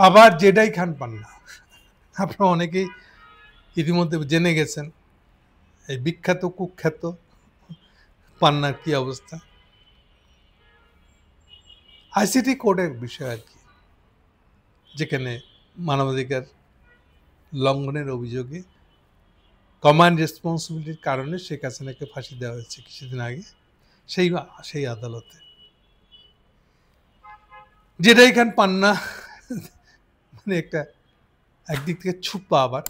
আবার জেডাই খান পান্না, আপনারা অনেকেই ইতিমধ্যে জেনে গেছেন এই বিখ্যাত কুখ্যাত পান্নার কি অবস্থা। আইসিটি কোডের বিষয় আর কি, যেখানে মানবাধিকার লঙ্ঘনের অভিযোগে কমান্ড রেসপন্সিবিলিটির কারণে শেখ হাসিনাকে ফাঁসি দেওয়া হয়েছে কিছুদিন আগে সেই আদালতে। যেটাই খান পান্না মানে একটা একদিক থেকে ছুপা, আবার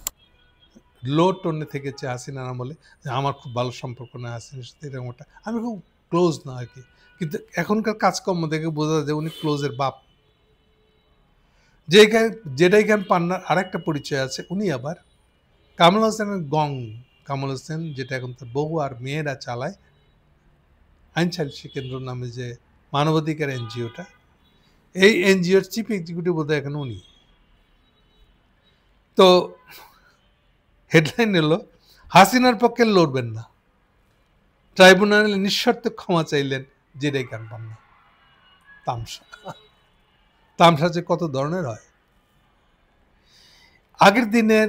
লো টোনে থেকেছে হাসিনার আমলে, যে আমার খুব ভালো সম্পর্ক না হাসিনার সাথে, এরকম একটা, আমি খুব ক্লোজ না আর কি, কিন্তু এখনকার কাজকর্ম দেখে বোঝা যায় উনি ক্লোজের বাপ। যেটাই খান পান্নার আরেকটা পরিচয় আছে, উনি আবার কামাল হোসেনের গং, কামাল হোসেন যেটা এখন তার বউ আর মেয়েরা চালায়, আইন সালিসি কেন্দ্র নামে যে মানবাধিকার এনজিওটা, এই এনজিওর চিফ এক্সিকিউটিভ বোধহয় এখন উনি। তো হেডলাইন হলো হাসিনার পক্ষে লড়বেন না, ট্রাইব্যুনালে নিঃশর্ত ক্ষমা চাইলেন যেটাই খান পান্না। তামসা, তামসা যে কত ধরনের হয়। আগের দিনের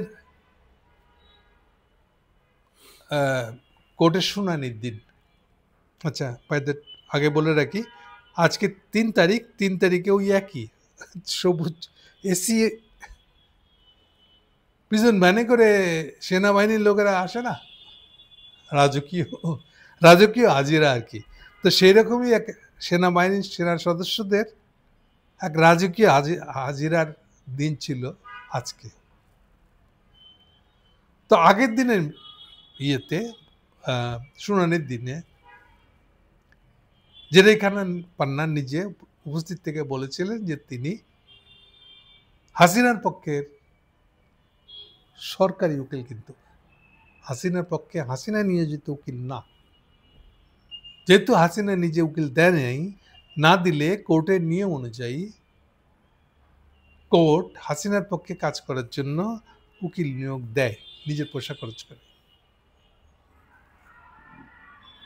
কোর্টের শুনানির দিন, আচ্ছা আগে বলে রাখি, আজকে 3 তারিখ, 3 তারিখে ওই একই সবুজ এসি প্রিজন ভ্যানে করে সেনাবাহিনীর লোকেরা আসে না, রাজকীয় হাজিরা আর কি। তো সেই রকমই এক সেনাবাহিনীর সেনা সদস্যদের এক রাজকীয় হাজিরার দিন ছিল আজকে। তো আগের দিনের ইয়েতে শুনানির দিনে যেটাই খান পান্না নিজে উপস্থিত থেকে বলেছিলেন যে তিনি হাসিনার পক্ষের সরকারি উকিল, কিন্তু হাসিনার পক্ষে হাসিনা নিয়োজিত উকিল না। যেহেতু হাসিনা নিজে উকিল দেয় নাই, না দিলে কোর্টের নিয়ম অনুযায়ী কোর্ট হাসিনার পক্ষে কাজ করার জন্য উকিল নিয়োগ দেয় নিজের পয়সা খরচ করে।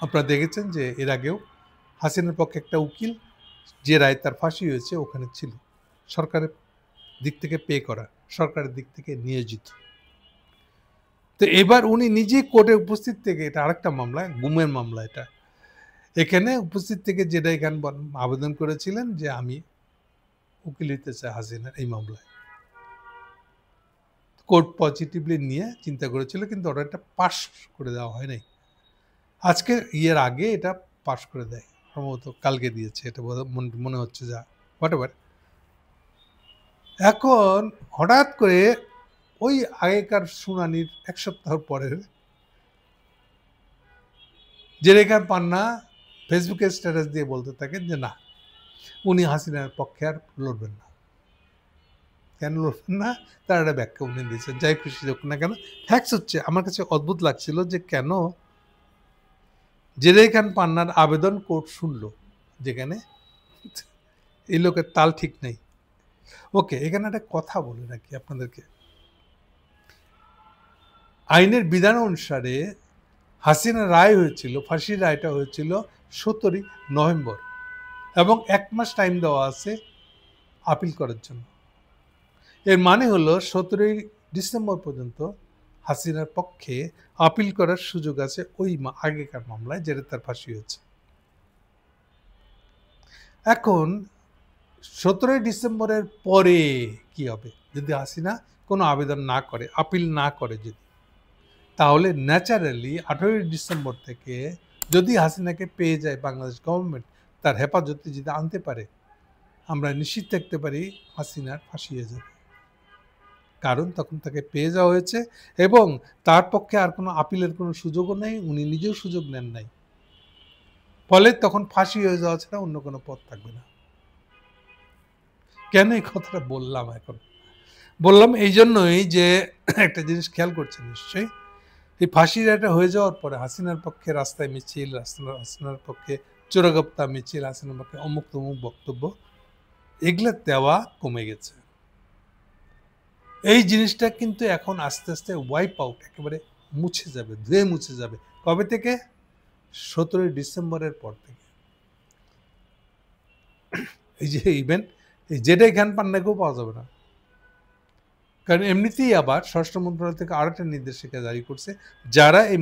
আপনারা দেখেছেন যে এর আগেও হাসিনার পক্ষে একটা উকিল, যে রায় তার ফাঁসি হয়েছে, ওখানে ছিল, সরকারের দিক থেকে পে করা, সরকারের দিক থেকে নিয়োজিত। তো এবার উনি নিজে কোর্টে উপস্থিত থেকে, এটা আরেকটা মামলা, গুমের মামলা এটা, এখানে উপস্থিত থেকে যেটাই খান আবেদন করেছিলেন যে আমি উকিল হইতে চাই হাসিনার এই মামলায়। কোর্ট পজিটিভলি নিয়ে চিন্তা করেছিল, কিন্তু অর্ডারটা পাস করে দেওয়া হয় নাই। আজকে ইয়ের আগে এটা পাস করে দেয়, সম্ভবত কালকে দিয়েছে, এটা মনে হচ্ছে, যা হোয়াটএভার। এখন হঠাৎ করে ওই আগেকার শুনানির 1 সপ্তাহ পরের যেটাই খান পান্না ফেসবুকে স্ট্যাটাস দিয়ে বলতে থাকেন যে না, উনি হাসিনার পক্ষে আর লড়বেন না। কেন লড়বেন না তার একটা ব্যাখ্যা উনি দিয়েছেন, যাই খুশি হোক না কেন। ফ্যাক্টস হচ্ছে, আমার কাছে অদ্ভুত লাগছিল যে কেন যেটাই খান পান্নার আবেদন কোর্ট শুনলো, যেখানে এই লোকের তাল ঠিক নেই। ওকে, এখানে একটা কথা বলে রাখি আপনাদেরকে, আইনের বিধান অনুসারে হাসিনা রায় হয়েছিল, ফাঁসির রায়টা হয়েছিল 17 নভেম্বর, এবং 1 মাস টাইম দেওয়া আছে আপিল করার জন্য। এর মানে হলো 17 ডিসেম্বর পর্যন্ত হাসিনার পক্ষে আপিল করার সুযোগ আছে ওই আগেকার মামলায় যেটা তার ফাঁসি হয়েছে। এখন 17 ডিসেম্বরের পরে কি হবে যদি হাসিনা কোনো আবেদন না করে, আপিল না করে যদি, তাহলে ন্যাচারালি 18 ডিসেম্বর থেকে যদি হাসিনাকে পেয়ে যায় বাংলাদেশ গভর্নমেন্ট, তার হেফাজতে যদি আনতে পারে, আমরা নিশ্চিত থাকতে পারি হাসিনার ফাঁসি হয়ে যাবে। কারণ তখন তাকে পেয়ে যাওয়া হয়েছে এবং তার পক্ষে আর কোনো আপিলের কোনো সুযোগও নেই, উনি নিজেও সুযোগ নেন নাই, ফলে তখন ফাঁসি হয়ে যাওয়া ছাড়া অন্য কোনো পথ থাকবে না। কেন এই কথাটা বললাম? এখন বললাম এই জন্যই যে একটা জিনিস খেয়াল করছেন নিশ্চয়ই, এই ফাঁসির রায়টা হয়ে যাওয়ার পরে হাসিনার পক্ষে রাস্তায় মিছিল, হাসিনার পক্ষে চোরাগপ্তা মিছিল, হাসিনার পক্ষে অমুক তমুক বক্তব্য, এগুলো দেওয়া কমে গেছে। এই জিনিসটা কিন্তু এখন আস্তে আস্তে ওয়াইপ আউট, একেবারে মুছে যাবে, ধুয়ে মুছে যাবে। কবে থেকে? 17 ডিসেম্বরের পর থেকে। এই যে ইভেন্ট, এই যেটাই খান পান্নাকেও পাওয়া যাবে না, কারণ এমনিতেই আবার স্বরাষ্ট্র মন্ত্রণালয় থেকে আরেকটা নির্দেশিকা জারি করছে, যারা এই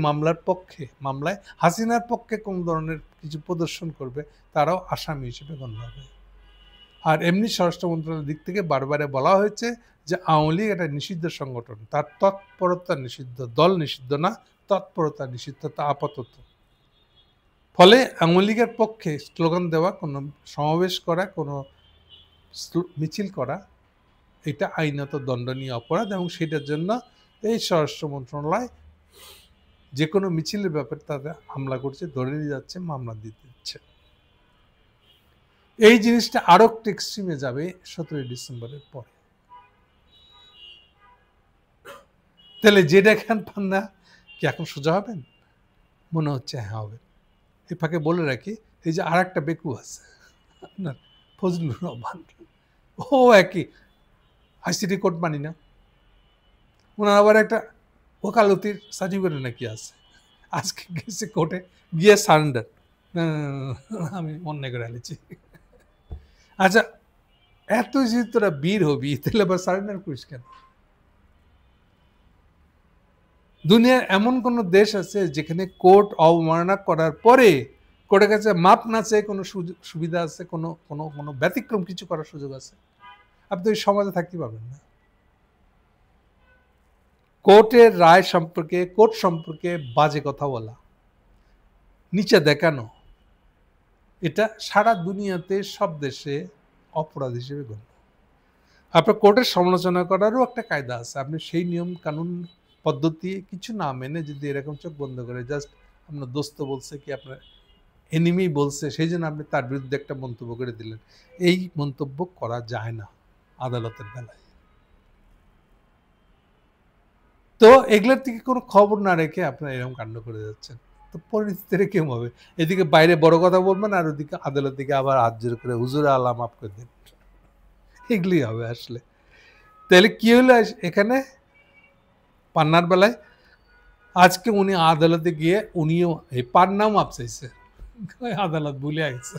মামলায় হাসিনার পক্ষে কোন ধরনের কিছু প্রদর্শন করবে তারাও আসামি হিসেবে গণ্য হবে। আর এমনি স্বরাষ্ট্র মন্ত্রণালয়ের দিক থেকে বারবারে বলা হয়েছে যে আওয়ামী লীগ একটা নিষিদ্ধ সংগঠন, তার তৎপরতা নিষিদ্ধ, দল নিষিদ্ধ না, তৎপরতা নিষিদ্ধ তা আপাতত। ফলে আওয়ামী লীগের পক্ষে স্লোগান দেওয়া, কোনো সমাবেশ করা, কোনো মিছিল করা, এটা আইনত দণ্ডনীয় অপরাধ, এবং সেটার জন্য এই স্বরাষ্ট্র মন্ত্রণালয় যে কোনো মিছিলের ব্যাপারে তাদের হামলা করছে, ধরে নিয়ে যাচ্ছে, মামলা দিতে দিচ্ছে। এই জিনিসটা আরো একটু এক্সট্রিমে যাবে 17 ডিসেম্বরের পরে। তাহলে যেটা খান পান্না কি এখন সোজা হবেন? মনে হচ্ছে হ্যাঁ হবে। এই ফাঁকে বলে রাখি, এই যে আর একটা বেকু আছে আপনার ফজলুর রহমান, ও একই আইসিটি কোড মানি না, ওনার আবার একটা ওকালতির সার্টিফিকেট নাকি আছে, আজকে গেছে কোর্টে গিয়ে সারেন্ডার, আমি অন্যায় করে আলেছি। আচ্ছা, এত যে তোরা বীর হবি, তাহলে আবার সারেন্ডার করিস কেন? দুনিয়ার এমন কোন দেশ আছে যেখানে কোর্ট অবমাননা করার পরে কোর্টের কাছে মাপ না চেয়ে কোনো সুবিধা আছে, কোনো কোনো কোনো ব্যতিক্রম কিছু করার সুযোগ আছে? আপনি ওই সমাজে থাকতে পারবেন না। কোর্টের রায় সম্পর্কে, কোর্ট সম্পর্কে বাজে কথা বলা, নিচে দেখানো, এটা সারা দুনিয়াতে সব দেশে অপরাধ হিসেবে গণ্য। আপনার কোর্টের সমালোচনা করারও একটা কায়দা আছে। আপনি সেই নিয়ম কানুন পদ্ধতি কিছু না মেনে যদি এরকম চোখ বন্ধ করে জাস্ট আপনার দোস্ত বলছে কি আপনার এনিমি বলছে, সেই জন্য আপনি তার বিরুদ্ধে একটা মন্তব্য করে দিলেন, এই মন্তব্য করা যায় না আদালতের বেলায়। তো এগুলোর থেকে কোনো খবর না রেখে আপনারা এরকম কাণ্ড করে যাচ্ছেন, তো পরিস্থিতিটা কেমন হবে? এদিকে বাইরে বড় কথা বলবেন, আর ওদিকে আদালত থেকে আবার হাত জোর করে হুজুর আল্লাহ মাফ করে দেন, এগুলি হবে আসলে। তাহলে কি হলো এখানে পান্নার বেলায়? আজকে উনি আদালতে গিয়ে উনিও এই পান্নাও মাপ চাইছে, আদালত ভুলে গেছে।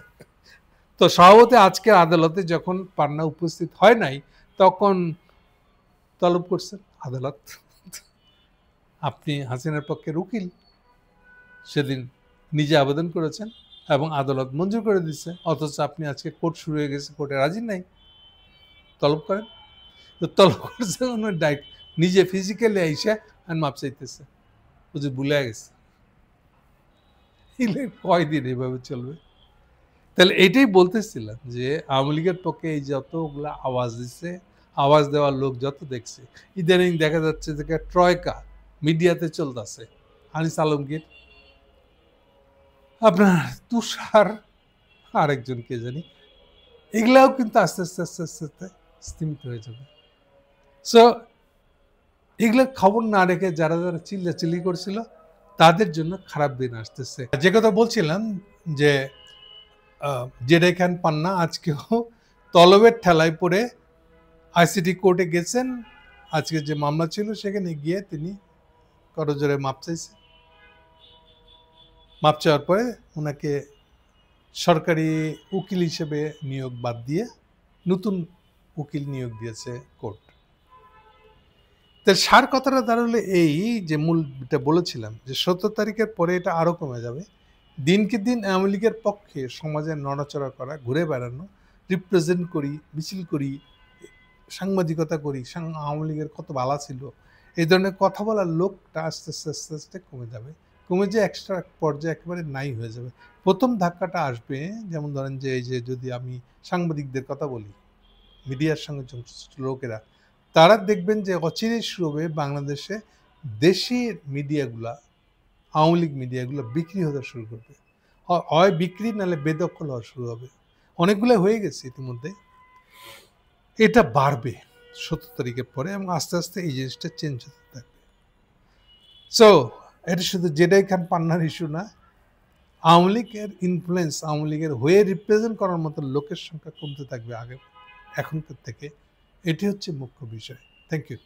তো স্বভাবতই আজকে আদালতে যখন পান্না উপস্থিত হয় নাই, তখন তলব করছেন আদালত, আপনি হাসিনার পক্ষের উকিল, সেদিন নিজে আবেদন করেছেন এবং আদালত মঞ্জুর করে দিচ্ছে, অথচ আপনি আজকে কোর্ট শুরু হয়ে গেছে, কোর্টে রাজি নাই, তলব করেন। তো তলব করছে ডাইরেক্ট নিজে ফিজিক্যালি আইসা আর মাপ চাইতেছে, বুঝে ভুলে গেছে। কয়দিন এভাবে চলবে? তাহলে এটাই বলতেছিলাম যে আওয়ামী লীগের পক্ষে এই যতগুলা আওয়াজ দিচ্ছে, আওয়াজ দেওয়ার লোক যত দেখছে, ইদানিং দেখা যাচ্ছে যে ট্রয়কা মিডিয়াতে চলতেছে, আনিস আলমগীর, আপনার তুষার, আরেকজন কে জানি, এগুলাও কিন্তু আস্তে আস্তে আস্তে আস্তে আস্তে স্তীমিত হয়ে যাবে। সো এগুলোর খবর না রেখে যারা যারা চিল্লাচিল্লি করছিল তাদের জন্য খারাপ দিন আসতেছে। যে কথা বলছিলাম যে জেডে খান পান্না আজকেও তলবের ঠেলায় পড়ে আইসিটি কোর্টে গেছেন। আজকে যে মামলা ছিল সেখানে গিয়ে তিনি করজোরে মাপ চাইছেন। মাপ চাওয়ার পরে ওনাকে সরকারি উকিল হিসেবে নিয়োগ বাদ দিয়ে নতুন উকিল নিয়োগ দিয়েছে কোর্ট। তার সার কথাটা দাঁড়ালে এই যে মূলটা বলেছিলাম যে 17 তারিখের পরে এটা আরও কমে যাবে। দিনকে দিন আওয়ামী লীগের পক্ষে সমাজে নড়াচড়া করা, ঘুরে বেড়ানো, রিপ্রেজেন্ট করি, মিছিল করি, সাংবাদিকতা করি, আওয়ামী লীগের কত বালা ছিল, এই ধরনের কথা বলার লোকটা আস্তে আস্তে আস্তে আস্তে কমে যাবে। কমে যে এক্সট্রা পর্যায়ে একেবারে নাই হয়ে যাবে। প্রথম ধাক্কাটা আসবে, যেমন ধরেন যে এই যে যদি আমি সাংবাদিকদের কথা বলি, মিডিয়ার সঙ্গে লোকেরা, তারা দেখবেন যে অচিরেই শুরু হবে বাংলাদেশে দেশি মিডিয়াগুলা, আওয়ামী লীগ মিডিয়াগুলো বিক্রি হতে শুরু করবে। হয় বিক্রি, নাহলে বেদখল হওয়া শুরু হবে। অনেকগুলো হয়ে গেছে ইতিমধ্যে। এটা বাড়বে 17 তারিখের পরে এবং আস্তে আস্তে এই জিনিসটা চেঞ্জ হতে থাকবে। সো এটা শুধু জেডাই খান পান্নার ইস্যু না, আওয়ামী লীগের ইনফ্লুয়েন্স, আওয়ামী লীগের হয়ে রিপ্রেজেন্ট করার মতো লোকের সংখ্যা কমতে থাকবে আগে এখনকার থেকে। এটি হচ্ছে মুখ্য বিষয়। Thank you.